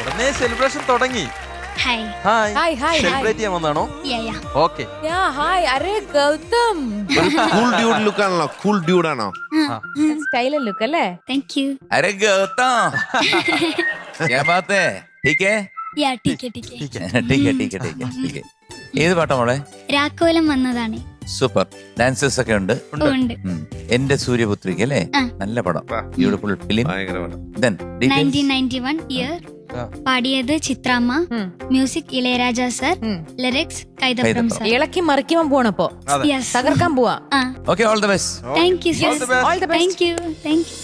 ഉടനെ സെലിബ്രേഷൻ തുടങ്ങി. Hi hi celebrate ചെയ്യാൻ വന്നാണോ? ഓക്കെ. ഹായ്. അരെ ഗൗതം, കൂൾ ഡ്യൂഡ് ലുക്ക് ആണല്ലോ. കൂൾ ഡ്യൂഡ് ആണോ? സ്റ്റൈലൻ ലുക്ക് അല്ലേ? Thank you. अरे गौतम क्या बात है? ठीक है ठीक है ठीक है ठीक है ठीक है ठीक है ठीक है. ഏത് പാട്ടാ മോളെ? രാക്കോലം വന്നതാണ്. സൂപ്പർ. ഡാൻസേഴ്സ് ഒക്കെ ഉണ്ട്. ഉണ്ട്. എന്റെ സൂര്യപുത്രിക്ക് അല്ലേ? നല്ല പടം. Beautiful film. Then 1991 year. പാടിയത് ചിത്രാമ്മ, music Ilaiyaraaja sir, lyrics Kaithapram sir. ഇളക്കി മറിക്കാൻ പോണപ്പോ തകർക്കാൻ പോവാ. Okay, all the best. Thank you sir. All the best. Thank you thank you.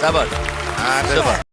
സബാഷ്. ആ, സൂപ്പർ.